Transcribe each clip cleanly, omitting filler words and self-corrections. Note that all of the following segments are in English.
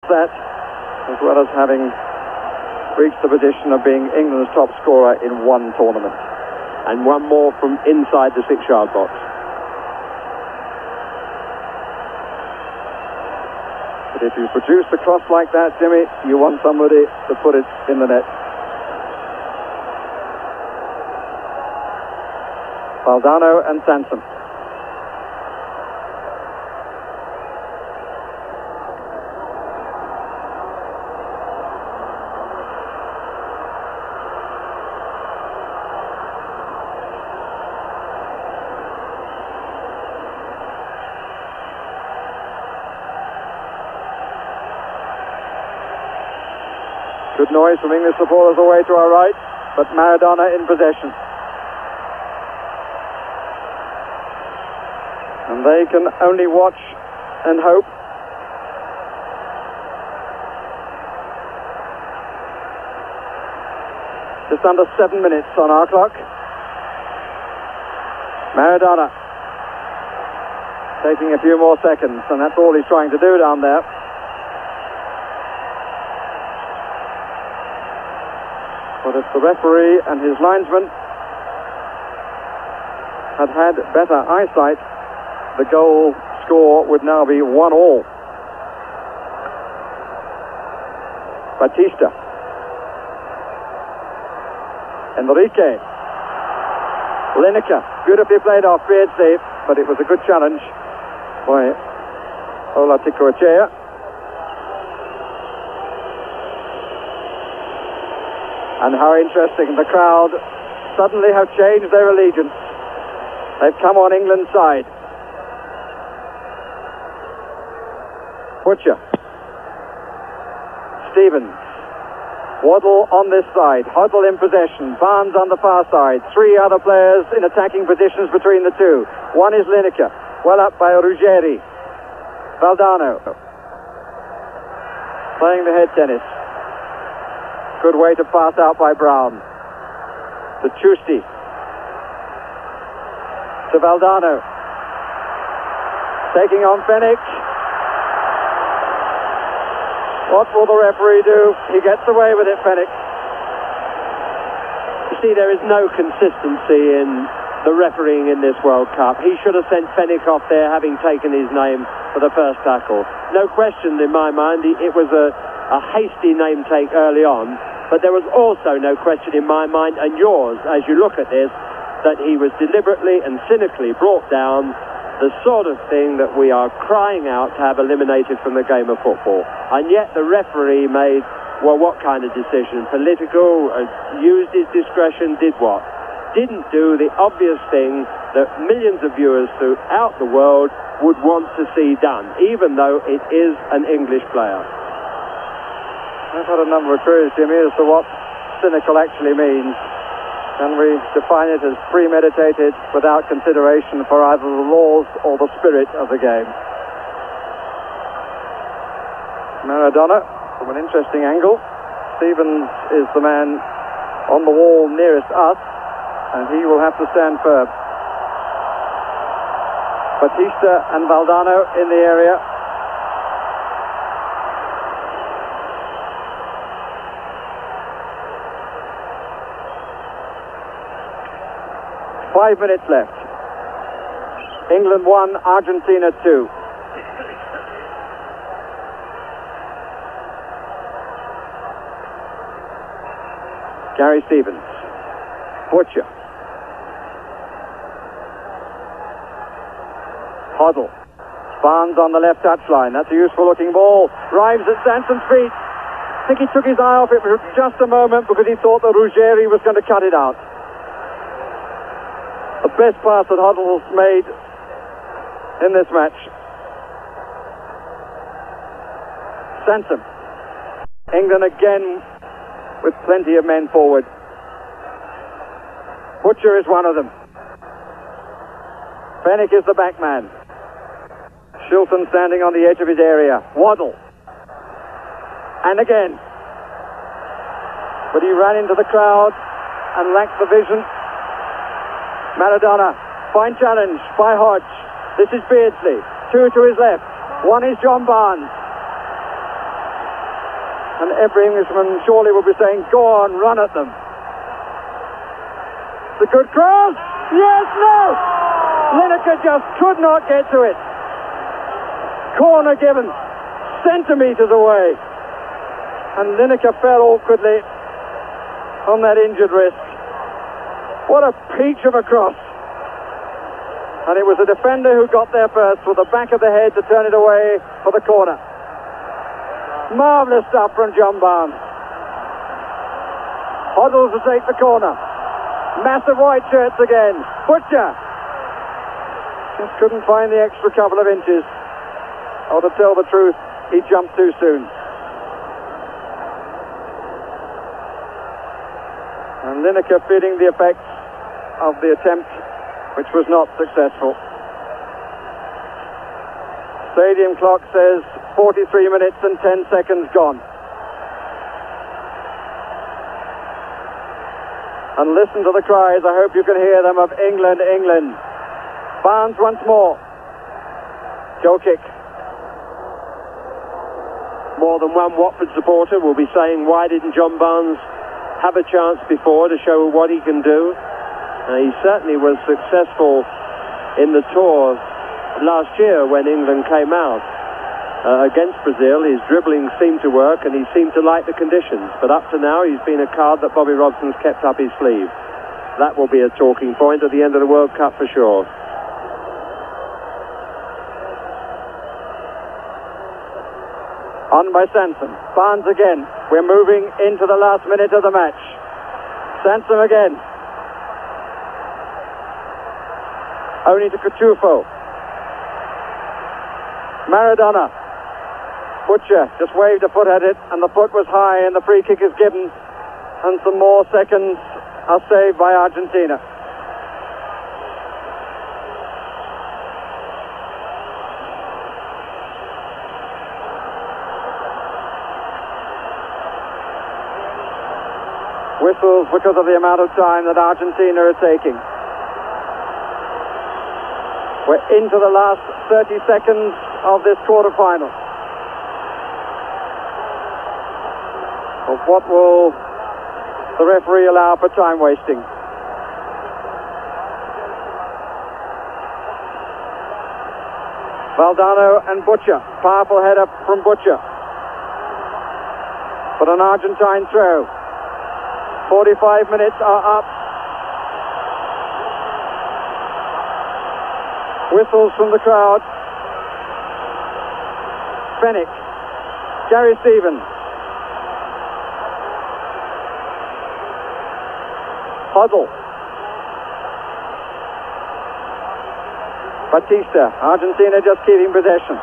that, as well as having reached the position of being England's top scorer in one tournament. And one more from inside the 6-yard box. But if you produce a cross like that, Jimmy, you want somebody to put it in the net. Valdano and Sanson. Good noise from English supporters away to our right, but Maradona in possession. And they can only watch and hope. Just under 7 minutes on our clock. Maradona taking a few more seconds, and that's all he's trying to do down there. But if the referee and his linesman had better eyesight, the goal score would now be 1-1. Batista. Enrique. Lineker. Beautifully played off Beardsley, but it was a good challenge by Olarticoechea. And how interesting, the crowd suddenly have changed their allegiance. They've come on England's side. Butcher. Stevens. Waddle on this side. Hoddle in possession. Barnes on the far side. 3 other players in attacking positions between the two. One is Lineker. Well up by Ruggeri. Valdano. Playing the head tennis. Good way to pass out by Brown. To Giusti. To Valdano. Taking on Fenwick. What will the referee do? He gets away with it, Fenwick. You see, there is no consistency in the refereeing in this World Cup. He should have sent Fenwick off there, having taken his name for the first tackle. No question in my mind, it was a hasty name take early on, but there was also no question in my mind, and yours, as you look at this, that he was deliberately and cynically brought down, the sort of thing that we are crying out to have eliminated from the game of football. And yet the referee made, well, what kind of decision? Political, used his discretion, did what? Didn't do the obvious thing that millions of viewers throughout the world would want to see done, even though it is an English player. I've had a number of queries, Jimmy, as to what cynical actually means. Can we define it as premeditated without consideration for either the laws or the spirit of the game? Maradona from an interesting angle. Stevens is the man on the wall nearest us, and he will have to stand firm. Batista and Valdano in the area. Five minutes left. England 1, Argentina 2. Gary Stevens. Butcher. Hoddle. Barnes on the left touchline. That's a useful looking ball. Rives at Sanson's feet. I think he took his eye off it for just a moment because he thought that Ruggeri was going to cut it out. The best pass that Hoddle's made in this match. Sanson. England again with plenty of men forward. Butcher is one of them. Fenwick is the back man. Shilton standing on the edge of his area. Waddle. And again. But he ran into the crowd and lacked the vision. Maradona, fine challenge by Hodge. This is Beardsley. 2 to his left. 1 is John Barnes. And every Englishman surely would be saying, go on, run at them. It's a good cross. Yes, no! Lineker just could not get to it. Corner given centimetres away. And Lineker fell awkwardly on that injured wrist. What a peach of a cross. And it was the defender who got there first with the back of the head to turn it away for the corner. Marvellous stuff from John Barnes. Hoddles to take the corner. Massive white shirts again. Butcher just couldn't find the extra couple of inches. Or to tell the truth, he jumped too soon. And Lineker feeling the effects of the attempt, which was not successful. Stadium clock says 43 minutes and 10 seconds gone. And listen to the cries, I hope you can hear them, of England, England. Barnes once more. Goal kick. More than one Watford supporter will be saying, why didn't John Barnes have a chance before to show what he can do? He certainly was successful in the tour last year when England came out against Brazil. His dribbling seemed to work and he seemed to like the conditions. But up to now, he's been a card that Bobby Robson's kept up his sleeve. That will be a talking point at the end of the World Cup for sure. On by Sansom. Barnes again. We're moving into the last minute of the match. Sansom again. Only to Cuciuffo. Maradona. Butcher just waved a foot at it, and the foot was high, and the free kick is given, and some more seconds are saved by Argentina. Whistles because of the amount of time that Argentina are taking. We're into the last 30 seconds of this quarter-final. Well, what will the referee allow for time wasting? Valdano and Butcher. Powerful header from Butcher. But an Argentine throw. 45 minutes are up. Whistles from the crowd. Fennick. Gary Stevens. Huddle. Batista. Argentina just keeping possession.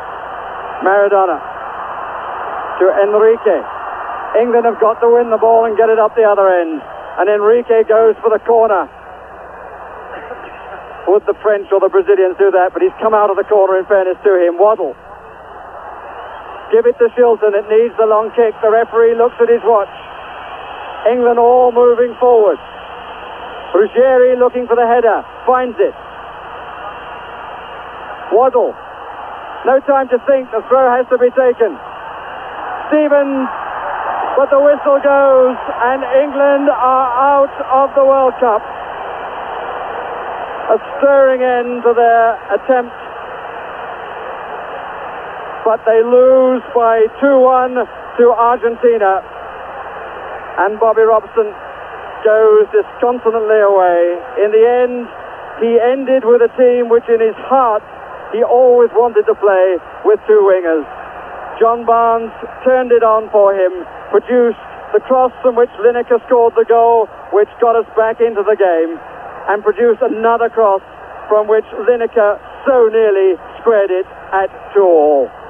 Maradona. To Enrique. England have got to win the ball and get it up the other end. And Enrique goes for the corner. Would the French or the Brazilians do that? But he's come out of the corner in fairness to him. Waddle. Give it to Shilton. It needs the long kick. The referee looks at his watch. England all moving forward. Ruggeri looking for the header. Finds it. Waddle. No time to think. The throw has to be taken. Stevens. But the whistle goes and England are out of the World Cup. A stirring end to their attempt. But they lose by 2-1 to Argentina. And Bobby Robson goes disconsolately away. In the end, he ended with a team which in his heart he always wanted to play with two wingers. John Barnes turned it on for him, produced the cross from which Lineker scored the goal, which got us back into the game, and produced another cross from which Lineker so nearly squared it at 2-2.